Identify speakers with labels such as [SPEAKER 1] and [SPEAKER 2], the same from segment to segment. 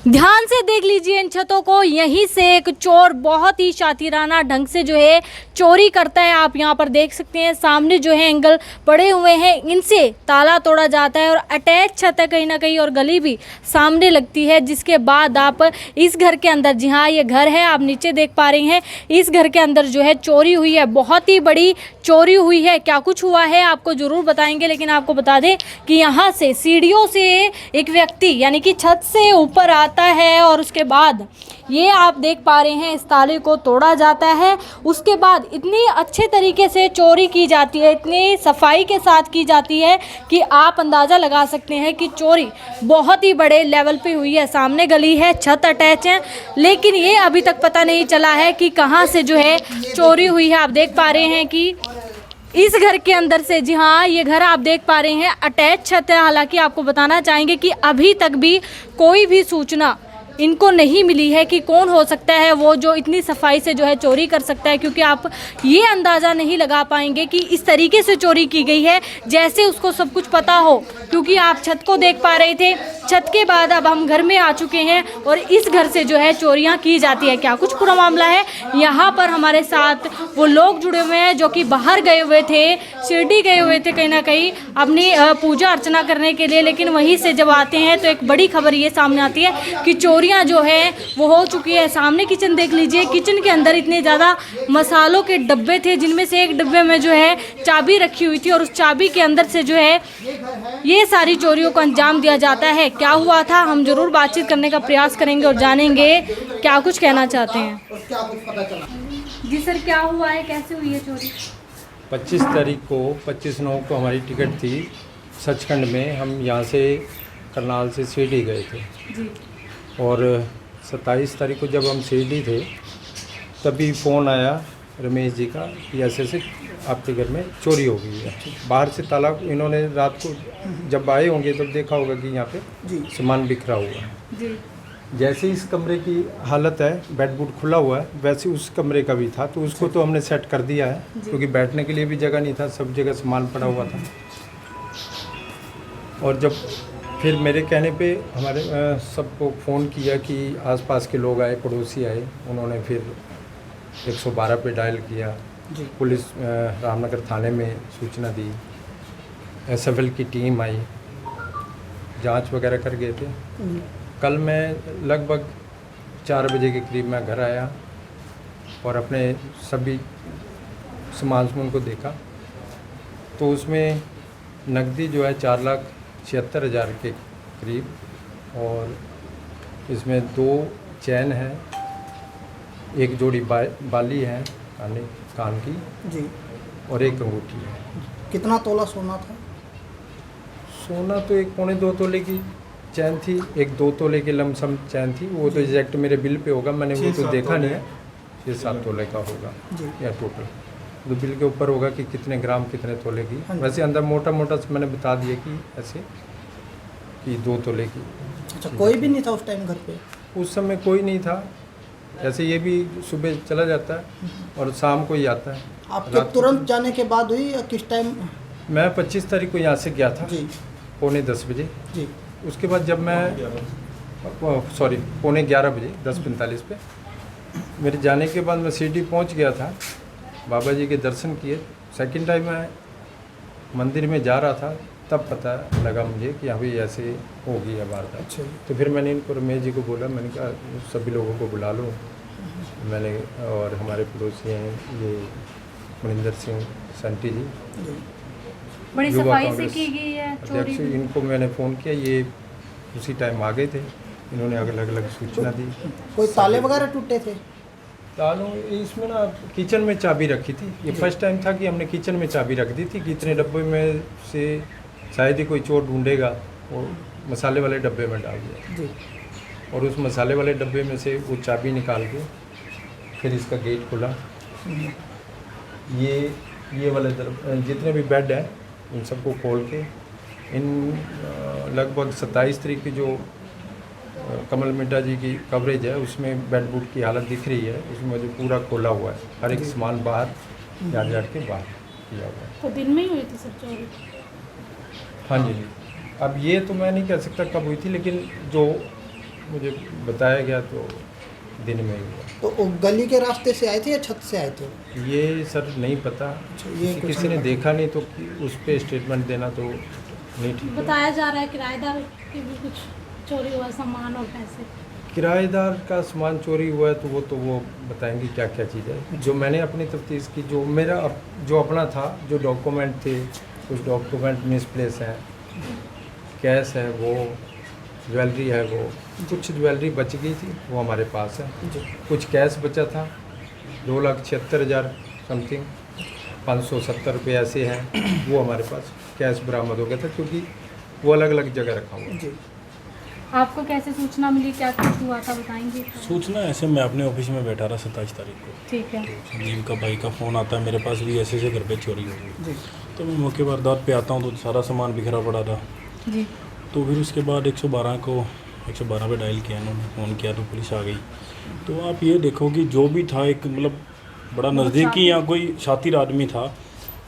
[SPEAKER 1] ध्यान से देख लीजिए इन छतों को। यहीं से एक चोर बहुत ही शातिराना ढंग से जो है चोरी करता है। आप यहाँ पर देख सकते हैं सामने जो है एंगल पड़े हुए हैं, इनसे ताला तोड़ा जाता है और अटैच छत है कहीं ना कहीं और गली भी सामने लगती है। जिसके बाद आप इस घर के अंदर, जी हाँ ये घर है, आप नीचे देख पा रही हैं, इस घर के अंदर जो है चोरी हुई है, बहुत ही बड़ी चोरी हुई है। क्या कुछ हुआ है आपको ज़रूर बताएंगे, लेकिन आपको बता दें कि यहाँ से सीढ़ियों से एक व्यक्ति यानी कि छत से ऊपर आता है और उसके बाद ये आप देख पा रहे हैं इस ताले को तोड़ा जाता है। उसके बाद इतनी अच्छे तरीके से चोरी की जाती है, इतनी सफाई के साथ की जाती है कि आप अंदाज़ा लगा सकते हैं कि चोरी बहुत ही बड़े लेवल पे हुई है। सामने गली है, छत अटैच है, लेकिन ये अभी तक पता नहीं चला है कि कहाँ से जो है चोरी हुई है। आप देख पा रहे हैं कि इस घर के अंदर से, जी हाँ ये घर आप देख पा रहे हैं अटैच छत है। हालांकि आपको बताना चाहेंगे कि अभी तक भी कोई भी सूचना इनको नहीं मिली है कि कौन हो सकता है वो जो इतनी सफाई से जो है चोरी कर सकता है, क्योंकि आप ये अंदाज़ा नहीं लगा पाएंगे कि इस तरीके से चोरी की गई है जैसे उसको सब कुछ पता हो। क्योंकि आप छत को देख पा रहे थे, छत के बाद अब हम घर में आ चुके हैं और इस घर से जो है चोरियां की जाती है। क्या कुछ पूरा मामला है, यहाँ पर हमारे साथ वो लोग जुड़े हुए हैं जो कि बाहर गए हुए थे, शिरडी गए हुए थे कहीं ना कहीं अपनी पूजा अर्चना करने के लिए, लेकिन वहीं से जब आते हैं तो एक बड़ी खबर ये सामने आती है कि चोरियां जो है वो हो चुकी है। सामने किचन देख लीजिए, किचन के अंदर इतने ज़्यादा मसालों के डब्बे थे, जिनमें से एक डब्बे में जो है चाबी रखी हुई थी और उस चाबी के अंदर से जो है ये सारी चोरियों को अंजाम दिया जाता है। क्या हुआ था हम जरूर बातचीत करने का प्रयास करेंगे और जानेंगे क्या कुछ कहना चाहते हैं। जी सर, क्या हुआ है, कैसे हुई है चोरी?
[SPEAKER 2] 25 तारीख को 25/9 को हमारी टिकट थी सचखंड में। हम यहाँ से करनाल से शिरडी गए थे
[SPEAKER 1] जी।
[SPEAKER 2] और 27 तारीख को जब हम शिरडी थे तभी फ़ोन आया रमेश जी का कि ऐसे आपके घर में चोरी हो गई है। बाहर से ताला इन्होंने रात को जब आए होंगे तब देखा होगा कि यहाँ पे सामान बिखरा हुआ है।
[SPEAKER 1] जी।
[SPEAKER 2] जैसे इस कमरे की हालत है, बेड बूड खुला हुआ है, वैसे उस कमरे का भी था, तो उसको तो हमने सेट कर दिया है क्योंकि बैठने के लिए भी जगह नहीं था, सब जगह सामान पड़ा हुआ था। और जब फिर मेरे कहने पे हमारे सबको फ़ोन किया कि आसपास के लोग आए, पड़ोसी आए, उन्होंने फिर 112 पे डायल किया। पुलिस रामनगर थाने में सूचना दी, एसएफएल की टीम आई, जांच वगैरह कर गए थे। कल मैं लगभग 4 बजे के करीब मैं घर आया और अपने सभी सामान को देखा तो उसमें नकदी जो है 4,76,000 के करीब, और इसमें 2 चैन है, एक जोड़ी बाली है कान की
[SPEAKER 3] जी,
[SPEAKER 2] और एक अंगूठी है।
[SPEAKER 3] कितना तोला सोना था?
[SPEAKER 2] सोना तो 1 पौने 2 तोले की चैन थी, एक 2 तोले की लमसम चैन थी। वो तो एग्जैक्ट मेरे बिल पे होगा, मैंने वो तो देखा नहीं है, 6-7 तोले का होगा या टोटल, तो बिल के ऊपर होगा कि कितने ग्राम कितने तोले की। वैसे अंदर मोटा मोटा मैंने बता दिया कि ऐसे कि 2 तोले की।
[SPEAKER 3] अच्छा, कोई भी नहीं था उस टाइम घर पे?
[SPEAKER 2] उस समय कोई नहीं था, जैसे ये भी सुबह चला जाता है और शाम को ही आता है।
[SPEAKER 3] आपके तुरंत जाने के बाद हुई या किस टाइम?
[SPEAKER 2] मैं 25 तारीख को यहाँ से गया था
[SPEAKER 3] जी,
[SPEAKER 2] पौने 10 बजे।
[SPEAKER 3] जी,
[SPEAKER 2] उसके बाद जब मैं पौने 11 बजे 10:45 पे मेरे जाने के बाद मैं शिरडी पहुँच गया था, बाबा जी के दर्शन किए। सेकंड टाइम मैं मंदिर में जा रहा था तब पता लगा मुझे कि अभी ऐसे हो गई है वारदात।
[SPEAKER 3] अच्छा।
[SPEAKER 2] तो फिर मैंने इनको रमेश जी को बोला, मैंने कहा सभी लोगों को बुला लो। मैंने और हमारे पड़ोसी हैं ये मनिंदर सिंह संटी जी,
[SPEAKER 1] बड़ी
[SPEAKER 2] युवा
[SPEAKER 1] सफाई से
[SPEAKER 2] कांग्रेस
[SPEAKER 1] की गई है चोरी।
[SPEAKER 2] अध्यक्ष, इनको मैंने फ़ोन किया, ये उसी टाइम आ गए थे। इन्होंने अलग अलग सूचना दी।
[SPEAKER 3] कोई ताले वगैरह टूटे थे?
[SPEAKER 2] तालों इसमें ना किचन में चाबी रखी थी। ये फर्स्ट टाइम था कि हमने किचन में चाबी रख दी थी कि इतने डब्बे में से शायद ही कोई चोर ढूंढेगा, और मसाले वाले डब्बे में डाल दिया
[SPEAKER 3] जी,
[SPEAKER 2] और उस मसाले वाले डब्बे में से वो चाबी निकाल के फिर इसका गेट खुला। ये वाले जितने भी बेड हैं इन सबको खोल के इन लगभग 27 तारीख की जो कमल मिड्डा जी की कवरेज है उसमें बेड बूट की हालत दिख रही है, उसमें जो पूरा खोला हुआ है, हर एक सामान बाहर झाड़ के बाहर किया हुआ है।
[SPEAKER 1] तो दिन में ही हुई थी सब चोरी?
[SPEAKER 2] हाँ जी। अब ये तो मैं नहीं कह सकता कब हुई थी, लेकिन जो मुझे बताया गया तो दिन में ही हुआ।
[SPEAKER 3] तो वो गली के रास्ते से आए थे या छत से आए थे?
[SPEAKER 2] ये सर नहीं पता,
[SPEAKER 3] ये कुछ
[SPEAKER 2] किसी ने
[SPEAKER 3] नहीं
[SPEAKER 2] देखा नहीं तो उस पर स्टेटमेंट देना तो नहीं ठीक है।
[SPEAKER 1] बताया जा रहा है किराएदार की भी कुछ चोरी हुआ सामान और पैसे।
[SPEAKER 2] किराएदार का सामान चोरी हुआ है तो वो बताएंगे क्या क्या चीज़ है। जो मैंने अपनी तफ्तीश की, जो मेरा जो अपना था, जो डॉक्यूमेंट थे, कुछ डॉक्यूमेंट मिसप्लेस हैं, कैश है, वो ज्वेलरी है, वो कुछ ज्वेलरी बच गई थी वो हमारे पास है, कुछ कैश बचा था 2,76,000 समथिंग, 570 रुपये ऐसे हैं, वो हमारे पास कैश बरामद हो गया था क्योंकि वो अलग अलग जगह रखा हुआ है।
[SPEAKER 1] आपको कैसे सूचना मिली, क्या कुछ हुआ था बताएंगे?
[SPEAKER 4] सूचना ऐसे मैं अपने ऑफिस में बैठा रहा 27 तारीख को,
[SPEAKER 1] ठीक है।
[SPEAKER 4] संजीव का भाई का फ़ोन आता है मेरे पास भी, ऐसे घर पे चोरी हो गई।
[SPEAKER 3] जी
[SPEAKER 4] तो मैं मौके वारदात पे आता हूँ तो सारा सामान बिखरा पड़ा था।
[SPEAKER 1] जी।
[SPEAKER 4] तो फिर उसके बाद 112 पे डायल किया, इन्होंने फ़ोन किया तो पुलिस आ गई। तो आप ये देखो कि जो भी था एक मतलब बड़ा नज़दीकी या कोई शातिर आदमी था,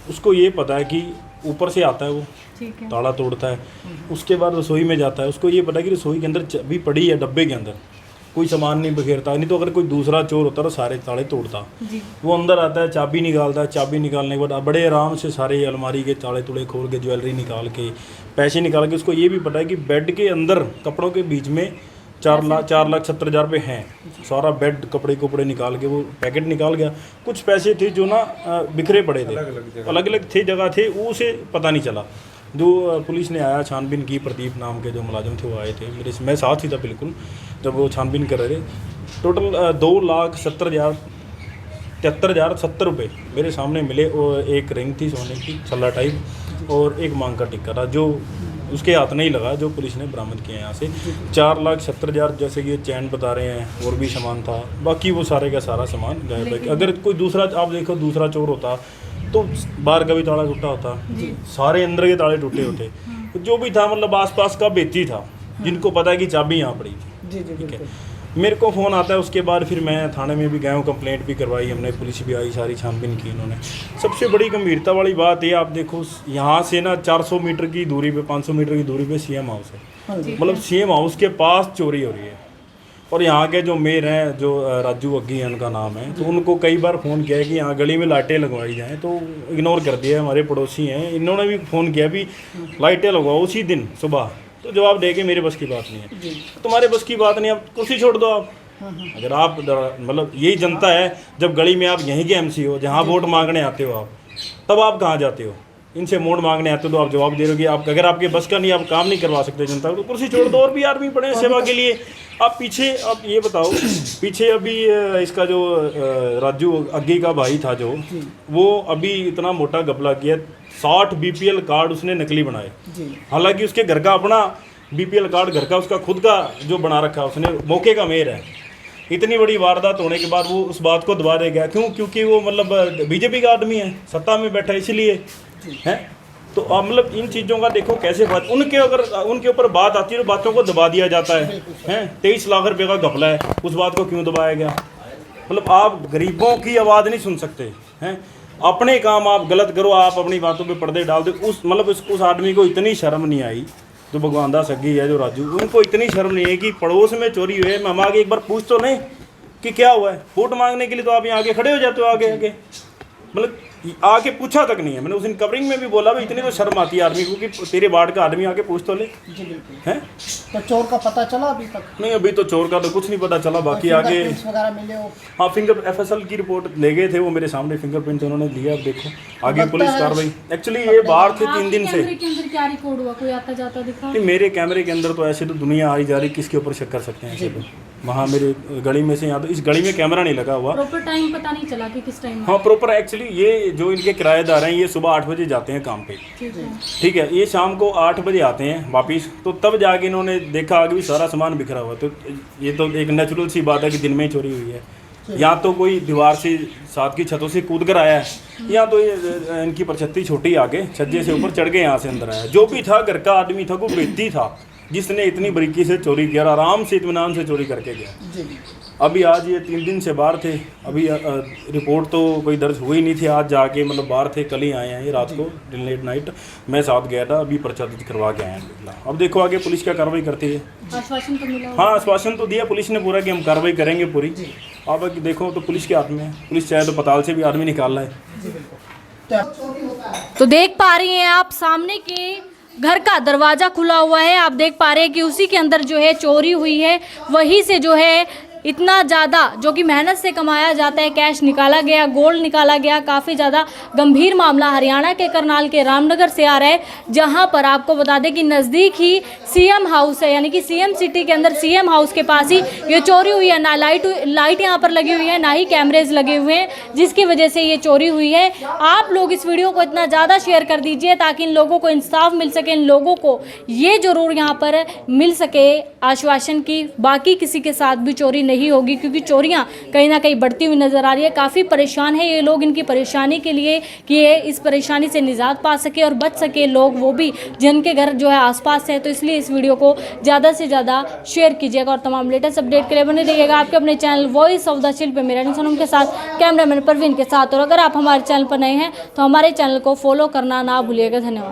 [SPEAKER 4] उसको ये पता है कि ऊपर से आता है वो,
[SPEAKER 1] ठीक है।
[SPEAKER 4] ताला तोड़ता है, उसके बाद रसोई में जाता है, उसको ये पता है कि रसोई के अंदर चाबी पड़ी है, डब्बे के अंदर कोई सामान नहीं बिखेरता, नहीं तो अगर कोई दूसरा चोर होता तो सारे ताले तोड़ता।
[SPEAKER 1] जी।
[SPEAKER 4] वो अंदर आता है, चाबी निकालता है, चाबी निकालने के बाद बड़े आराम से सारे अलमारी के ताले तुड़े खोल के, ज्वेलरी निकाल के, पैसे निकाल के, उसको ये भी पता है कि बेड के अंदर कपड़ों के बीच में 4,70,000 रुपये हैं। सारा बेड कपड़े निकाल के वो पैकेट निकाल गया। कुछ पैसे थे जो ना बिखरे पड़े थे, अलग अलग थे जगह थे, वो उसे पता नहीं चला। जो पुलिस ने आया, छानबीन की, प्रदीप नाम के जो मुलाजिम थे वो आए थे, मैं साथ ही था बिल्कुल जब वो छानबीन कर रहे थे। टोटल 2,73,070 रुपये मेरे सामने मिले, और एक रिंग थी सोने की छल्ला टाइप, और एक मांग का टिक्का था जो उसके हाथ नहीं लगा, जो पुलिस ने बरामद किया यहाँ से। 4,70,000 जैसे कि चैन बता रहे हैं, और भी सामान था, बाकी वो सारे का सारा सामान गायब है। अगर कोई दूसरा आप देखो, दूसरा चोर होता तो बाहर का भी ताला टूटा होता, सारे अंदर के ताले टूटे होते। तो जो भी था मतलब आसपास का बेची था, जिनको पता है कि चाबी यहाँ पड़ी थी।
[SPEAKER 3] जी जी
[SPEAKER 4] ठीक है। मेरे को फ़ोन आता है, उसके बाद फिर मैं थाने में भी गया हूँ, कंप्लेंट भी करवाई हमने, पुलिस भी आई, सारी छानबीन की इन्होंने। सबसे बड़ी गंभीरता वाली बात ये, आप देखो यहाँ से ना 400 मीटर की दूरी पे, 500 मीटर की दूरी पे सीएम हाउस है। मतलब सीएम हाउस के पास चोरी हो रही है। और यहाँ के जो मेयर हैं, जो राजू अग्गी हैं उनका नाम है, तो उनको कई बार फ़ोन किया है कि यहाँ गली में लाइटें लगवाई जाएँ, तो इग्नोर कर दिया। हमारे पड़ोसी हैं, इन्होंने भी फ़ोन किया भी लाइटें लगवाओ उसी दिन सुबह, तो जवाब दे के मेरे बस की बात नहीं है। तुम्हारे बस की बात नहीं, आप कुर्सी छोड़ दो आप। अगर आप मतलब यही जनता है, जब गली में आप यहीं के एमसी हो, जहाँ वोट मांगने आते हो आप, तब आप कहाँ जाते हो? इनसे वोट मांगने आते हो तो आप जवाब दे रहे हो कि आप, अगर आपके बस का नहीं, आप काम नहीं करवा सकते जनता को, तो कुर्सी छोड़ दो। और भी आदमी पड़े हैं सेवा के लिए। आप पीछे, आप ये बताओ, पीछे अभी इसका जो राजू अग्गी का भाई था जो, वो अभी इतना मोटा घपला किया, 60 बीपीएल कार्ड उसने नकली बनाए। हालांकि उसके घर का अपना बीपीएल कार्ड, घर का उसका खुद का जो बना रखा, उसने मौके का मेयर है। इतनी बड़ी वारदात होने के बाद वो उस बात को दबा दे गया। क्यों? क्योंकि वो मतलब बीजेपी का आदमी है, सत्ता में बैठा, इसलिए है। तो मतलब इन चीज़ों का देखो कैसे बात, उनके अगर उनके ऊपर बात आती है तो बातों को दबा दिया जाता है। 23 लाख रुपए का घपला है, उस बात को क्यों दबाया गया? मतलब आप गरीबों की आवाज़ नहीं सुन सकते हैं। अपने काम आप गलत करो, आप अपनी बातों पे पर्दे डाल दो। उस आदमी को इतनी शर्म नहीं आई, जो भगवान दास अग्गी है, जो राजू, उनको इतनी शर्म नहीं है कि पड़ोस में चोरी हुई है, हम आगे एक बार पूछ तो नहीं कि क्या हुआ है। वोट मांगने के लिए तो आप यहाँ आगे खड़े हो जाते हो, आगे मतलब आके पूछा तक नहीं है। मैंने उस दिन कवरिंग में भी बोला भाई, इतनी तो शर्म आती है आदमी को कि तेरे वार्ड का आदमी आके पूछ तो ले।
[SPEAKER 3] जी बिल्कुल।
[SPEAKER 4] हैं?
[SPEAKER 3] तो चोर का पता चला अभी तक?
[SPEAKER 4] नहीं, अभी तो चोर का तो कुछ नहीं पता चला, बाकी आगे
[SPEAKER 3] फिंगरप्रिंट्स वगैरह मिले हो?
[SPEAKER 4] हाँ, FSL की रिपोर्ट ले गए थे वो मेरे सामने, फिंगरप्रिंट उन्होंने लिया। अब देखो आगे पुलिस कार्रवाई। एक्चुअली ये बाहर थे 3 दिन से।
[SPEAKER 1] कैमरे के अंदर क्या रिकॉर्ड हुआ? कोई आता जाता दिखा?
[SPEAKER 4] मेरे कैमरे के अंदर तो ऐसे तो दुनिया आ ही जा रही, किसके ऊपर शक कर सकते हैं ऐसे तो। वहाँ मेरे गली में से, यहाँ तो इस गली में कैमरा नहीं लगा हुआ।
[SPEAKER 1] प्रॉपर टाइम पता नहीं चला कि किस टाइम?
[SPEAKER 4] हाँ प्रॉपर, एक्चुअली ये जो इनके किराएदार हैं, ये सुबह 8 बजे जाते हैं काम पे, ठीक है। ये शाम को 8 बजे आते हैं वापिस, तो तब जाके इन्होंने देखा आगे भी सारा सामान बिखरा हुआ। तो ये तो एक नेचुरल सी बात है कि दिन में ही चोरी हुई है। या तो कोई दीवार से, साथ की छतों से कूद कर आया है, या तो ये इनकी परछत्ती छोटी आगे छज्जे से ऊपर चढ़ के यहाँ से अंदर आया। जो भी था घर का आदमी था, कोई व्यक्ति था, जिसने इतनी बारीकी से चोरी किया, आराम से इत्मीनान से चोरी करके गया।
[SPEAKER 3] जी
[SPEAKER 4] अभी आज ये 3 दिन से बाहर थे, अभी रिपोर्ट तो कोई दर्ज हुई नहीं थी, आज जाके मतलब बाहर थे, कल ही आए हैं ये रात को, लेट नाइट मैं साथ गया था, अभी पर्चा दर्ज करवा के आए हैं। अब देखो आगे पुलिस क्या कार्रवाई करती है।
[SPEAKER 1] आश्वासन तो मिला?
[SPEAKER 4] हाँ, आश्वासन तो दिया पुलिस ने पूरा कि हम कार्रवाई करेंगे पूरी। अब देखो तो पुलिस के हाथ में है, पुलिस चाहे तो पताल से भी आदमी निकाल रहा है।
[SPEAKER 1] तो देख पा रही हैं आप सामने के घर का दरवाज़ा खुला हुआ है, आप देख पा रहे हैं कि उसी के अंदर जो है चोरी हुई है, वहीं से जो है इतना ज़्यादा जो कि मेहनत से कमाया जाता है कैश निकाला गया, गोल्ड निकाला गया। काफ़ी ज़्यादा गंभीर मामला हरियाणा के करनाल के रामनगर से आ रहा है, जहां पर आपको बता दें कि नज़दीक ही सीएम हाउस है, यानी कि सीएम सिटी के अंदर सीएम हाउस के पास ही ये चोरी हुई है। ना लाइट यहाँ पर लगी हुई है, ना ही कैमरेज लगे हुए हैं, जिसकी वजह से ये चोरी हुई है। आप लोग इस वीडियो को इतना ज़्यादा शेयर कर दीजिए ताकि इन लोगों को इंसाफ मिल सके, इन लोगों को ये ज़रूर यहाँ पर मिल सके आश्वासन की बाकी किसी के साथ भी चोरी नहीं होगी, क्योंकि चोरियां कहीं ना कहीं बढ़ती हुई नजर आ रही है। काफ़ी परेशान है ये लोग, इनकी परेशानी के लिए कि ये इस परेशानी से निजात पा सके और बच सके लोग, वो भी जिनके घर जो है आसपास है। तो इसलिए इस वीडियो को ज़्यादा से ज़्यादा शेयर कीजिएगा और तमाम लेटेस्ट अपडेट के लिए बने रहिएगा आपके अपने चैनल वॉइस ऑफ द शिल्प पे मेरा सनम के साथ, कैमरामैन परवीन के साथ। और अगर आप हमारे चैनल पर नए हैं तो हमारे चैनल को फॉलो करना ना भूलिएगा। धन्यवाद।